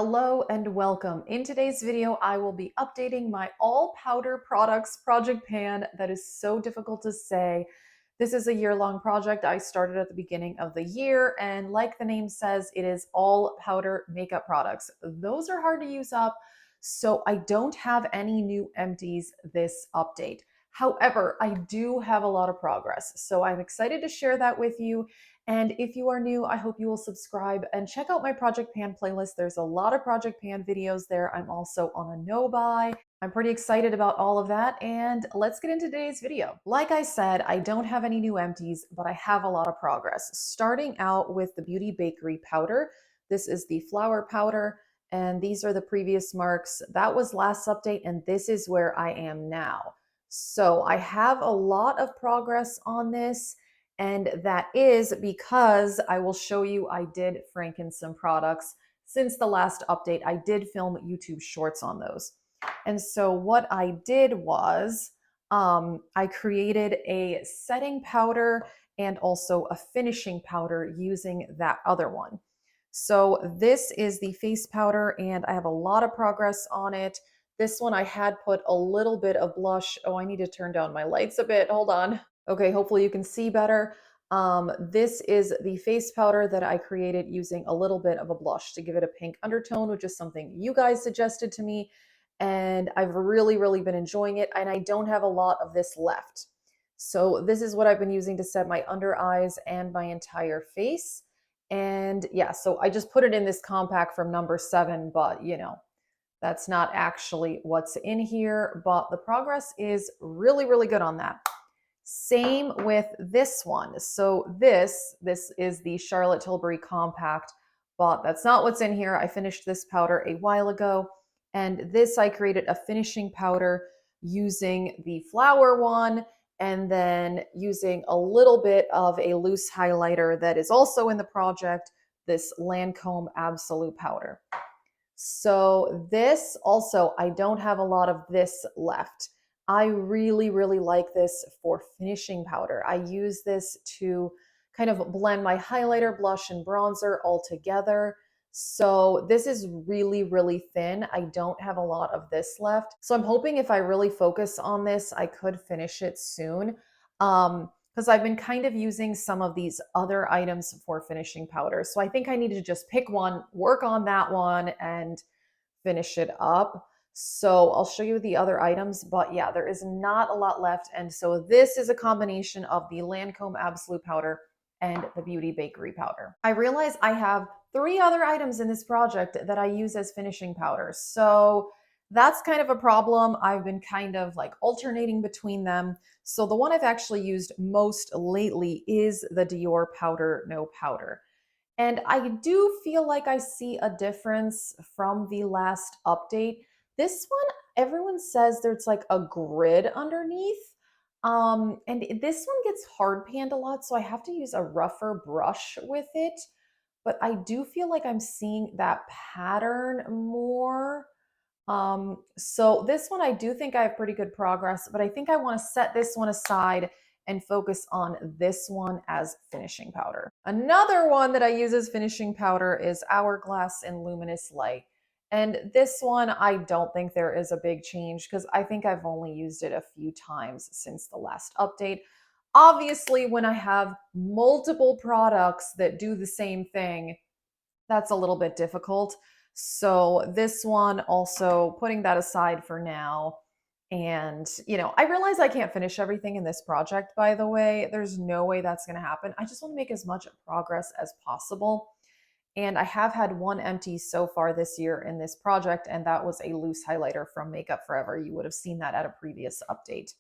Hello and welcome. In today's video, I will be updating my all powder products project pan. That is so difficult to say. This is a year-long project I started at the beginning of the year, and like the name says, it is all powder makeup products. Those are hard to use up, so I don't have any new empties this update. However, I do have a lot of progress, so I'm excited to share that with you. And if you are new, I hope you will subscribe and check out my Project Pan playlist. There's a lot of Project Pan videos there. I'm also on a no buy. I'm pretty excited about all of that, and let's get into today's video. Like I said, I don't have any new empties, but I have a lot of progress. Starting out with the Beauty Bakery powder. This is the flower powder, and these are the previous marks. That was last update, and this is where I am now. So I have a lot of progress on this. And that is because I will show you I did franken some products. Since the last update, I did film YouTube shorts on those. And so what I did was I created a setting powder and also a finishing powder using that other one. So this is the face powder, and I have a lot of progress on it. This one I had put a little bit of blush. Oh, I need to turn down my lights a bit. Hold on. Okay, hopefully you can see better. This is the face powder that I created using a little bit of a blush to give it a pink undertone, which is something you guys suggested to me. And I've really been enjoying it. And I don't have a lot of this left. So this is what I've been using to set my under eyes and my entire face. And yeah, so I just put it in this compact from number 7, but you know, that's not actually what's in here, but the progress is really good on that. Same with this one. So this is the Charlotte Tilbury Compact, but that's not what's in here. I finished this powder a while ago, and this I created a finishing powder using the flower one, and then using a little bit of a loose highlighter that is also in the project, this Lancome Absolute powder. So this also, I don't have a lot of this left. I really like this for finishing powder. I use this to kind of blend my highlighter, blush, and bronzer all together. So this is really thin. I don't have a lot of this left. So I'm hoping if I really focus on this, I could finish it soon. Because I've been kind of using some of these other items for finishing powder. So I think I need to just pick one, work on that one, and finish it up. So I'll show you the other items, but yeah, there is not a lot left. And so this is a combination of the Lancome Absolute powder and the Beauty Bakery powder. I realize I have 3 other items in this project that I use as finishing powder. So that's kind of a problem. I've been kind of like alternating between them. So the one I've actually used most lately is the Dior Powder No Powder. And I do feel like I see a difference from the last update. This one, everyone says there's like a grid underneath. And this one gets hard panned a lot, so I have to use a rougher brush with it. But I do feel like I'm seeing that pattern more. So this one, I do think I have pretty good progress, but I think I want to set this one aside and focus on this one as finishing powder. Another one that I use as finishing powder is Hourglass in Luminous Light. And this one, I don't think there is a big change because I think I've only used it a few times since the last update. Obviously, when I have multiple products that do the same thing, that's a little bit difficult. So this one, also putting that aside for now. And, you know, I realize I can't finish everything in this project, by the way. There's no way that's going to happen. I just want to make as much progress as possible. And I have had one empty so far this year in this project, and that was a loose highlighter from Makeup Forever. You would have seen that at a previous update.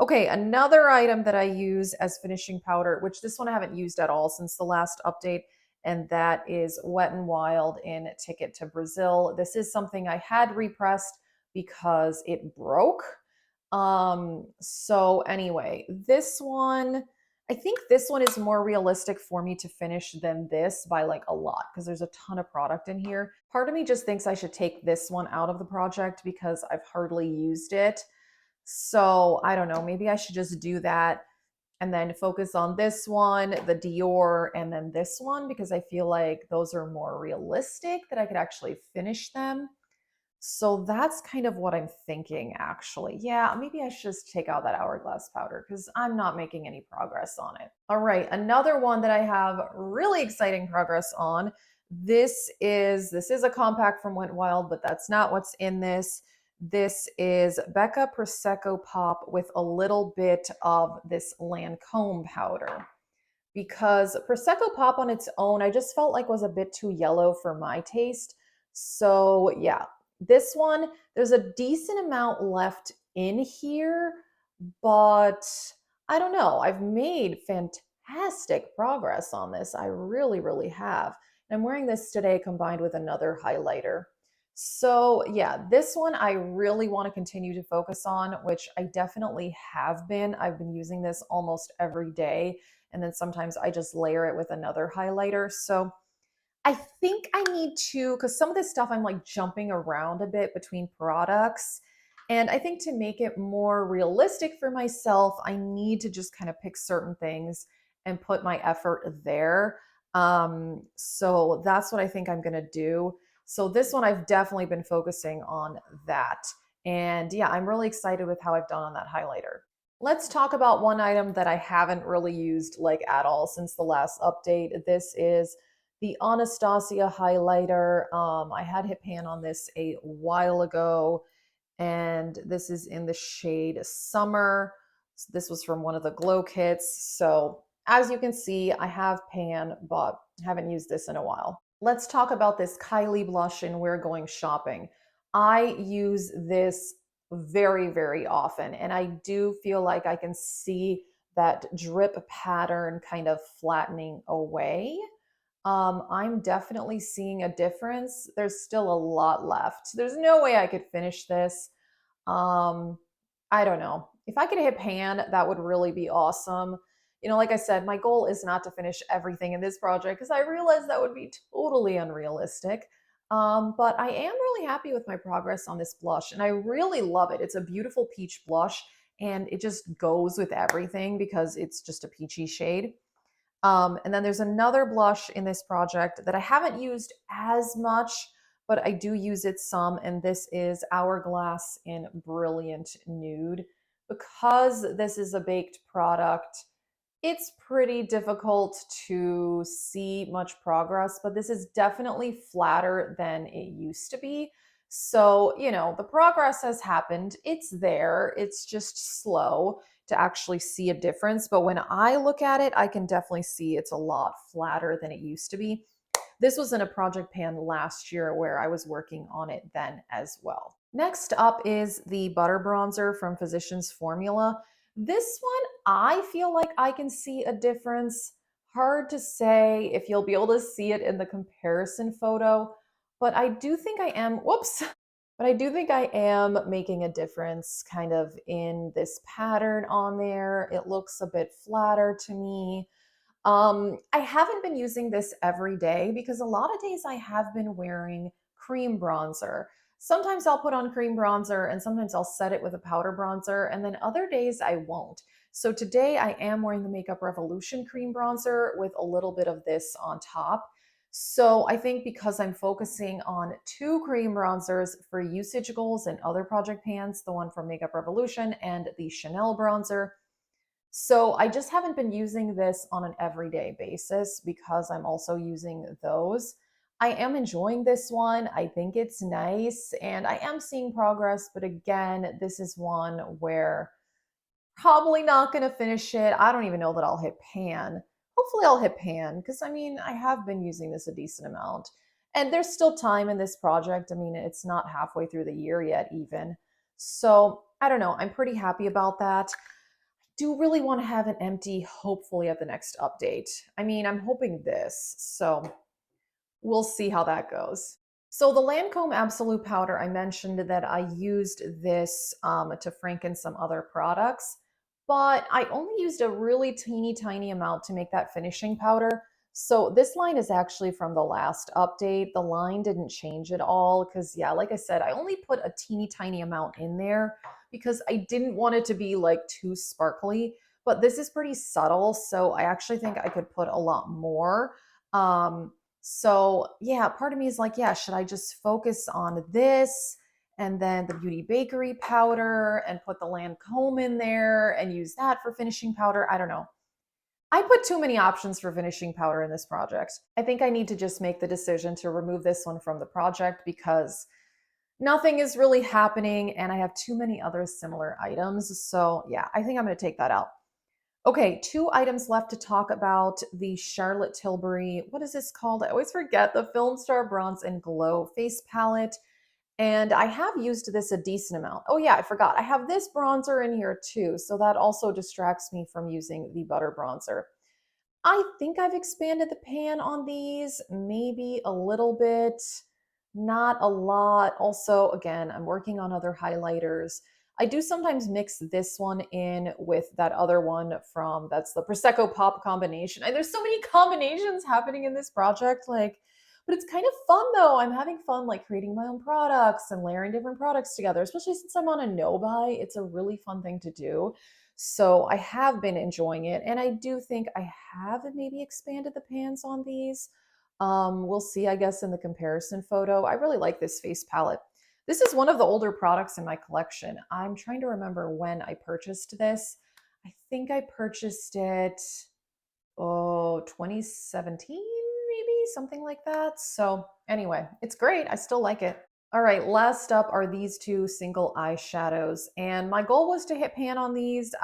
Okay, another item that I use as finishing powder, which this one I haven't used at all since the last update, and that is Wet n Wild in Ticket to Brazil. This is something I had repressed because it broke. So anyway, this one, I think this one is more realistic for me to finish than this by like a lot because there's a ton of product in here. Part of me just thinks I should take this one out of the project because I've hardly used it. So I don't know, maybe I should just do that and then focus on this one, the Dior, and then this one, because I feel like those are more realistic that I could actually finish them. So that's kind of what I'm thinking, actually. Yeah, maybe I should just take out that hourglass powder because I'm not making any progress on it. All right, another one that I have really exciting progress on. This is a compact from Went Wild, but that's not what's in this. This is Becca Prosecco Pop with a little bit of this Lancome powder, because Prosecco Pop on its own, I just felt like was a bit too yellow for my taste. So yeah, this one, there's a decent amount left in here, but I don't know. I've made fantastic progress on this. I really, really have. And I'm wearing this today combined with another highlighter. So yeah, this one I really want to continue to focus on, which I definitely have been. I've been using this almost every day, and then sometimes I just layer it with another highlighter. So I think I need to, because some of this stuff I'm like jumping around a bit between products. And I think to make it more realistic for myself, I need to just kind of pick certain things and put my effort there. So that's what I think I'm going to do. So this one, I've definitely been focusing on that. And yeah, I'm really excited with how I've done on that highlighter. Let's talk about one item that I haven't really used like at all since the last update. This is the Anastasia highlighter. I had hit pan on this a while ago, and this is in the shade Summer. So this was from one of the glow kits. So as you can see, I have pan, but haven't used this in a while. Let's talk about this Kylie blush in We're Going Shopping. I use this very, very often, and I do feel like I can see that drip pattern kind of flattening away. I'm definitely seeing a difference. There's still a lot left. There's no way I could finish this. Um, I don't know. If I could hit pan, that would really be awesome. You know, like I said, my goal is not to finish everything in this project because I realize that would be totally unrealistic. But I am really happy with my progress on this blush, and I really love it. It's a beautiful peach blush, and it just goes with everything because it's just a peachy shade. And then there's another blush in this project that I haven't used as much, but I do use it some, and this is Hourglass in Brilliant Nude. Because this is a baked product, it's pretty difficult to see much progress, but this is definitely flatter than it used to be. So, you know, the progress has happened. It's there. It's just slow to actually see a difference. But when I look at it, I can definitely see it's a lot flatter than it used to be. This was in a project pan last year where I was working on it then as well. Next up is the Butter Bronzer from Physicians Formula. This one, I feel like I can see a difference. Hard to say if you'll be able to see it in the comparison photo, but I do think I am, whoops, but I do think I am making a difference kind of in this pattern on there. It looks a bit flatter to me. I haven't been using this every day because a lot of days I have been wearing cream bronzer. Sometimes I'll put on cream bronzer and sometimes I'll set it with a powder bronzer, and then other days I won't. So today I am wearing the Makeup Revolution cream bronzer with a little bit of this on top. So I think because I'm focusing on two cream bronzers for usage goals and other project pans, the one from Makeup Revolution and the Chanel bronzer, so I just haven't been using this on an everyday basis because I'm also using those. I am enjoying this one. I think it's nice and I am seeing progress, but again, this is one where probably not going to finish it. I don't even know that I'll hit pan. Hopefully I'll hit pan because I mean, I have been using this a decent amount. And there's still time in this project. I mean, it's not halfway through the year yet even. So, I don't know. I'm pretty happy about that. Do really want to have an empty, hopefully, at the next update. I mean, I'm hoping this, so we'll see how that goes. So the Lancome Absolute Powder, I mentioned that I used this to franken some other products, but I only used a really teeny tiny amount to make that finishing powder. So this line is actually from the last update. The line didn't change at all because, yeah, like I said, I only put a teeny tiny amount in there because I didn't want it to be like too sparkly. but this is pretty subtle. So I actually think I could put a lot more. Um, so yeah, part of me is like, yeah, should I just focus on this and then the Beauty Bakery powder and put the Lancome in there and use that for finishing powder? I don't know. I put too many options for finishing powder in this project. I think I need to just make the decision to remove this one from the project because nothing is really happening and I have too many other similar items. So yeah, I think I'm going to take that out. Okay, two items left to talk about. The Charlotte Tilbury, what is this called? I always forget. The Film Star Bronze and Glow Face Palette. And I have used this a decent amount. Oh yeah, I forgot. I have this bronzer in here too. So that also distracts me from using the butter bronzer. I think I've expanded the pan on these, maybe a little bit, not a lot. Also, again, I'm working on other highlighters. I do sometimes mix this one in with that other one from, that's the Prosecco Pop combination. And there's so many combinations happening in this project, like, but it's kind of fun though. I'm having fun like creating my own products and layering different products together, especially since I'm on a no buy. It's a really fun thing to do. So I have been enjoying it, and I do think I have maybe expanded the pans on these. We'll see, I guess, in the comparison photo. I really like this face palette. This is one of the older products in my collection. I'm trying to remember when I purchased this. I think I purchased it, 2017, maybe something like that. So anyway, it's great. I still like it. All right, last up are these two single eyeshadows. And my goal was to hit pan on these.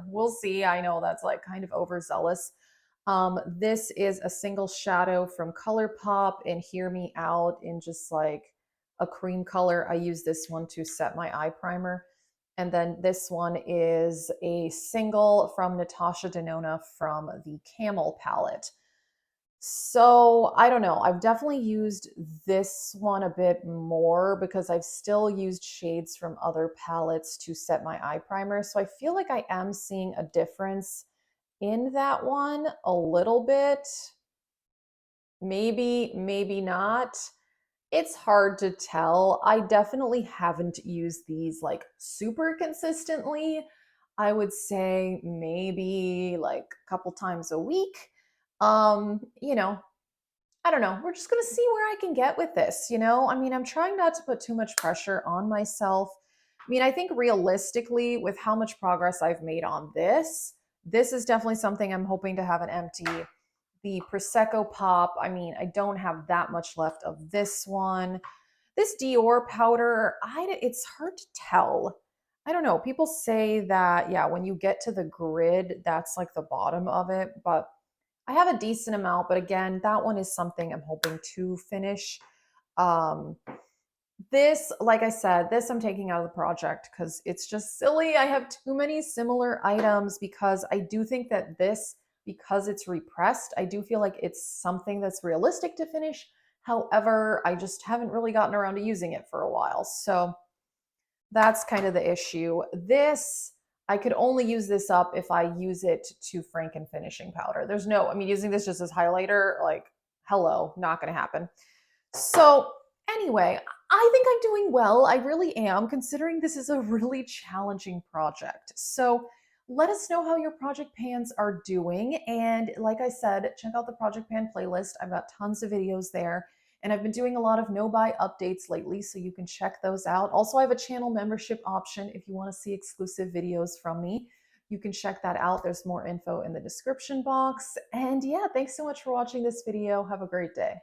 We'll see. I know that's like kind of overzealous. This is a single shadow from ColourPop, and Hear Me Out in just like a cream color. I use this one to set my eye primer. And then this one is a single from Natasha Denona from the Camel palette. So I don't know. I've definitely used this one a bit more because I've still used shades from other palettes to set my eye primer. So I feel like I am seeing a difference in that one a little bit. Maybe, maybe not. It's hard to tell. I definitely haven't used these like super consistently. I would say maybe like a couple times a week. You know, I don't know. We're just going to see where I can get with this, you know? I mean, I'm trying not to put too much pressure on myself. I mean, I think realistically, with how much progress I've made on this is definitely something I'm hoping to have an empty. The Prosecco Pop, I mean, I don't have that much left of this one. This Dior powder, it's hard to tell. I don't know. People say that, yeah, when you get to the grid, that's like the bottom of it, but I have a decent amount, but again, that one is something I'm hoping to finish. Um, this, like I said, this I'm taking out of the project because it's just silly. I have too many similar items because I do think that this, because it's repressed, I do feel like it's something that's realistic to finish. However, I just haven't really gotten around to using it for a while. So that's kind of the issue. This, I could only use this up if I use it to Franken finishing powder. There's no, I mean, using this just as highlighter, like, hello, not going to happen. So anyway, I think I'm doing well. I really am, considering this is a really challenging project. So let us know how your project pans are doing. And like I said, check out the project pan playlist. I've got tons of videos there. And I've been doing a lot of no buy updates lately, so you can check those out. Also, I have a channel membership option if you want to see exclusive videos from me. You can check that out. There's more info in the description box. And yeah, thanks so much for watching this video. Have a great day.